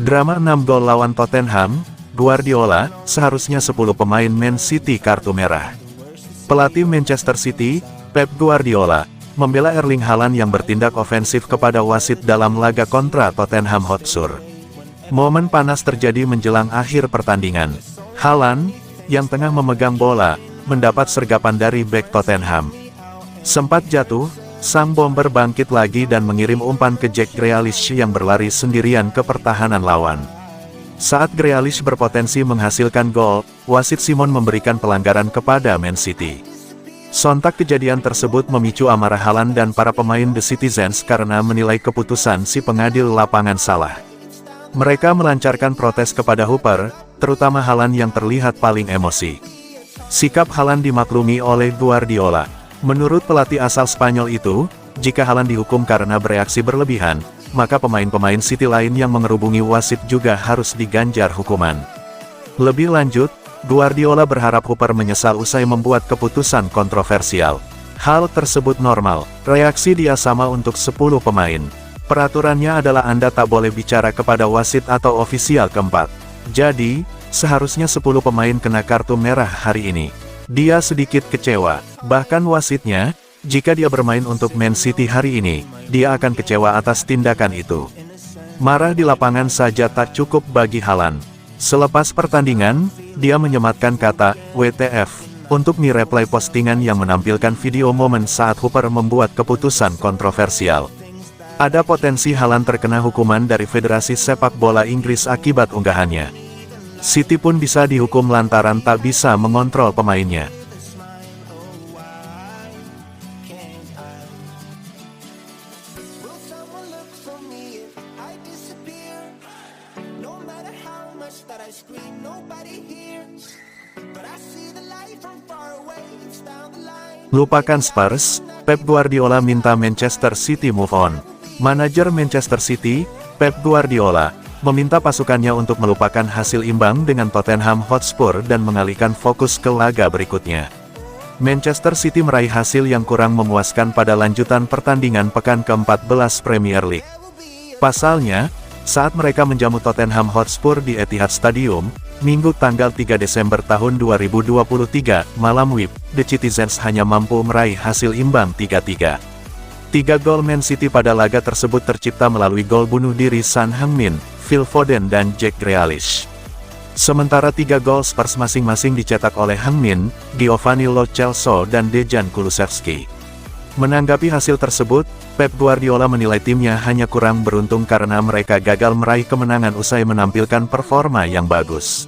Drama 6 gol lawan Tottenham, Guardiola, seharusnya 10 pemain Man City kartu merah. Pelatih Manchester City, Pep Guardiola, membela Erling Haaland yang bertindak ofensif kepada wasit dalam laga kontra Tottenham Hotspur. Momen panas terjadi menjelang akhir pertandingan. Haaland, yang tengah memegang bola, mendapat sergapan dari bek Tottenham. Sempat jatuh, sang bomber bangkit lagi dan mengirim umpan ke Jack Grealish yang berlari sendirian ke pertahanan lawan. Saat Grealish berpotensi menghasilkan gol, wasit Simon memberikan pelanggaran kepada Man City. Sontak kejadian tersebut memicu amarah Haaland dan para pemain The Citizens karena menilai keputusan si pengadil lapangan salah. Mereka melancarkan protes kepada Hooper, terutama Haaland yang terlihat paling emosi. Sikap Haaland dimaklumi oleh Guardiola. Menurut pelatih asal Spanyol itu, jika Haaland dihukum karena bereaksi berlebihan, maka pemain-pemain City lain yang mengerubungi wasit juga harus diganjar hukuman. Lebih lanjut, Guardiola berharap Hooper menyesal usai membuat keputusan kontroversial. Hal tersebut normal, reaksi dia sama untuk 10 pemain. Peraturannya adalah Anda tak boleh bicara kepada wasit atau ofisial keempat. Jadi, seharusnya 10 pemain kena kartu merah hari ini. Dia sedikit kecewa, bahkan wasitnya, jika dia bermain untuk Man City hari ini, dia akan kecewa atas tindakan itu. Marah di lapangan saja tak cukup bagi Haaland. Selepas pertandingan, dia menyematkan kata, WTF, untuk mi-reply postingan yang menampilkan video momen saat Hooper membuat keputusan kontroversial. Ada potensi Haaland terkena hukuman dari Federasi Sepak Bola Inggris akibat unggahannya. City pun bisa dihukum lantaran tak bisa mengontrol pemainnya. Lupakan Spurs, Pep Guardiola minta Manchester City move on. Manajer Manchester City, Pep Guardiola, meminta pasukannya untuk melupakan hasil imbang dengan Tottenham Hotspur dan mengalihkan fokus ke laga berikutnya. Manchester City meraih hasil yang kurang memuaskan pada lanjutan pertandingan pekan ke-14 Premier League. Pasalnya, saat mereka menjamu Tottenham Hotspur di Etihad Stadium, Minggu tanggal 3 Desember tahun 2023, malam WIB, The Citizens hanya mampu meraih hasil imbang 3-3. 3 gol Man City pada laga tersebut tercipta melalui gol bunuh diri Son Heung-min, Phil Foden dan Jack Grealish. Sementara 3 gol Spurs masing-masing dicetak oleh Heung-min, Giovanni Lo Celso dan Dejan Kulusevski. Menanggapi hasil tersebut, Pep Guardiola menilai timnya hanya kurang beruntung karena mereka gagal meraih kemenangan usai menampilkan performa yang bagus.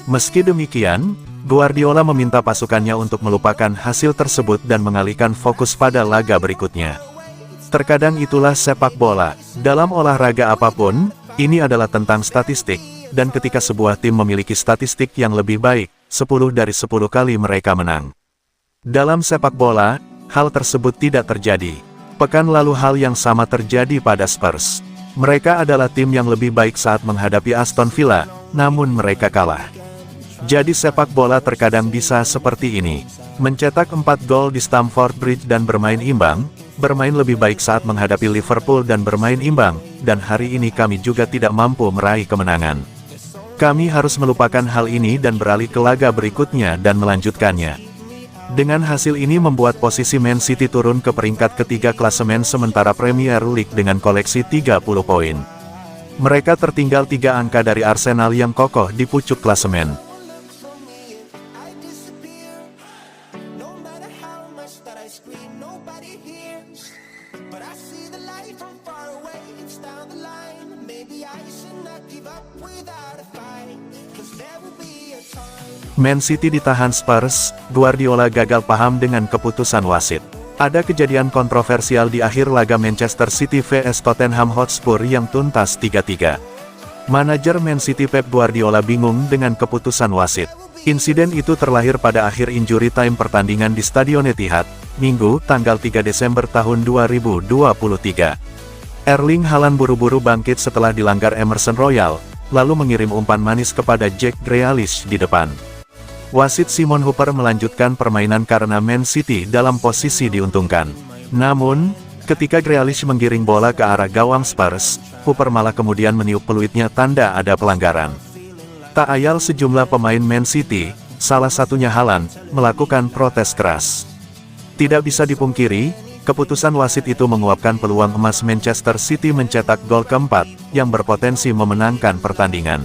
Meski demikian, Guardiola meminta pasukannya untuk melupakan hasil tersebut dan mengalihkan fokus pada laga berikutnya. Terkadang itulah sepak bola. Dalam olahraga apapun, ini adalah tentang statistik, dan ketika sebuah tim memiliki statistik yang lebih baik, 10 dari 10 kali mereka menang. Dalam sepak bola, hal tersebut tidak terjadi. Pekan lalu hal yang sama terjadi pada Spurs. Mereka adalah tim yang lebih baik saat menghadapi Aston Villa, namun mereka kalah. Jadi sepak bola terkadang bisa seperti ini. Mencetak 4 gol di Stamford Bridge dan bermain imbang, bermain lebih baik saat menghadapi Liverpool dan bermain imbang, dan hari ini kami juga tidak mampu meraih kemenangan. Kami harus melupakan hal ini dan beralih ke laga berikutnya dan melanjutkannya. Dengan hasil ini membuat posisi Man City turun ke peringkat ketiga klasemen sementara Premier League dengan koleksi 30 poin. Mereka tertinggal 3 angka dari Arsenal yang kokoh di pucuk klasemen. Man City ditahan Spurs, Guardiola gagal paham dengan keputusan wasit. Ada kejadian kontroversial di akhir laga Manchester City vs Tottenham Hotspur yang tuntas 3-3. Manajer Man City Pep Guardiola bingung dengan keputusan wasit. Insiden itu terlahir pada akhir injury time pertandingan di Stadion Etihad, Minggu, tanggal 3 Desember tahun 2023. Erling Haaland buru-buru bangkit setelah dilanggar Emerson Royal, lalu mengirim umpan manis kepada Jack Grealish di depan. Wasit Simon Hooper melanjutkan permainan karena Man City dalam posisi diuntungkan. Namun, ketika Grealish menggiring bola ke arah gawang Spurs, Hooper malah kemudian meniup peluitnya tanda ada pelanggaran. Tak ayal sejumlah pemain Man City, salah satunya Haaland, melakukan protes keras. Tidak bisa dipungkiri, keputusan wasit itu menguapkan peluang emas Manchester City mencetak gol keempat, yang berpotensi memenangkan pertandingan.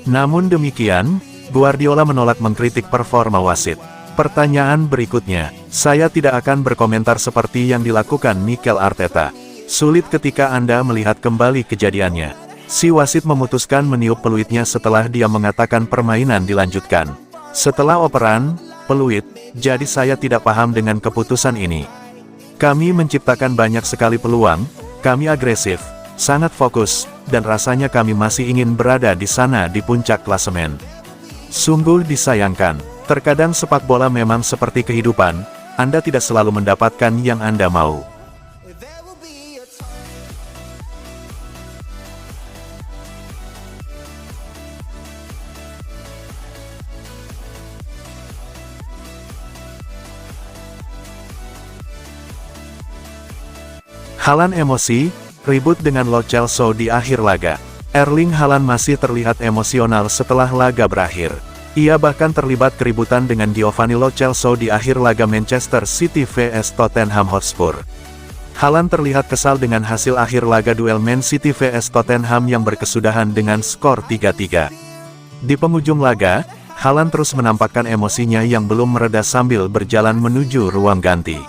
Namun demikian, Guardiola menolak mengkritik performa wasit. Pertanyaan berikutnya, saya tidak akan berkomentar seperti yang dilakukan Mikel Arteta. Sulit ketika Anda melihat kembali kejadiannya. Si wasit memutuskan meniup peluitnya setelah dia mengatakan permainan dilanjutkan. Setelah operan, peluit, jadi saya tidak paham dengan keputusan ini. Kami menciptakan banyak sekali peluang, kami agresif, sangat fokus, dan rasanya kami masih ingin berada di sana di puncak klasemen. Sungguh disayangkan, terkadang sepak bola memang seperti kehidupan, Anda tidak selalu mendapatkan yang Anda mau. Haaland emosi, ribut dengan Lo Celso di akhir laga. Erling Haaland masih terlihat emosional setelah laga berakhir. Ia bahkan terlibat keributan dengan Giovanni Lo Celso di akhir laga Manchester City vs Tottenham Hotspur. Haaland terlihat kesal dengan hasil akhir laga duel Man City vs Tottenham yang berkesudahan dengan skor 3-3. Di penghujung laga, Haaland terus menampakkan emosinya yang belum mereda sambil berjalan menuju ruang ganti.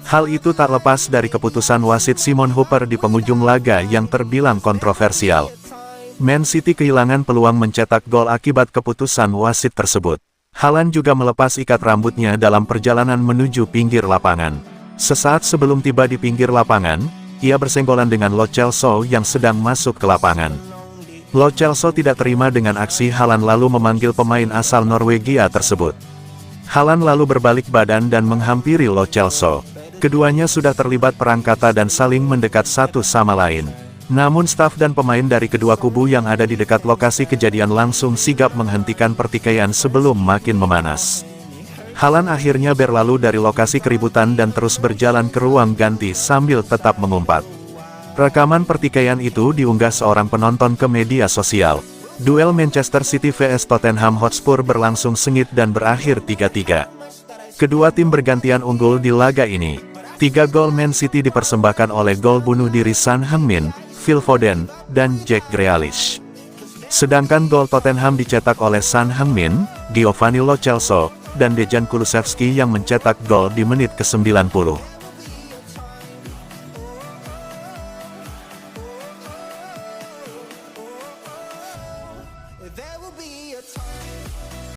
Hal itu tak lepas dari keputusan wasit Simon Hooper di penghujung laga yang terbilang kontroversial. Man City kehilangan peluang mencetak gol akibat keputusan wasit tersebut. Haaland juga melepas ikat rambutnya dalam perjalanan menuju pinggir lapangan. Sesaat sebelum tiba di pinggir lapangan, ia bersenggolan dengan Lo Celso yang sedang masuk ke lapangan. Lo Celso tidak terima dengan aksi Haaland lalu memanggil pemain asal Norwegia tersebut. Haaland lalu berbalik badan dan menghampiri Lo Celso. Keduanya sudah terlibat perang kata dan saling mendekat satu sama lain. Namun staf dan pemain dari kedua kubu yang ada di dekat lokasi kejadian langsung sigap menghentikan pertikaian sebelum makin memanas. Haaland akhirnya berlalu dari lokasi keributan dan terus berjalan ke ruang ganti sambil tetap mengumpat. Rekaman pertikaian itu diunggah seorang penonton ke media sosial. Duel Manchester City vs Tottenham Hotspur berlangsung sengit dan berakhir 3-3. Kedua tim bergantian unggul di laga ini. 3 gol Man City dipersembahkan oleh gol bunuh diri Son Heung-min, Phil Foden, dan Jack Grealish. Sedangkan gol Tottenham dicetak oleh Son Heung-min, Giovanni Lo Celso, dan Dejan Kulusevski yang mencetak gol di menit ke-90.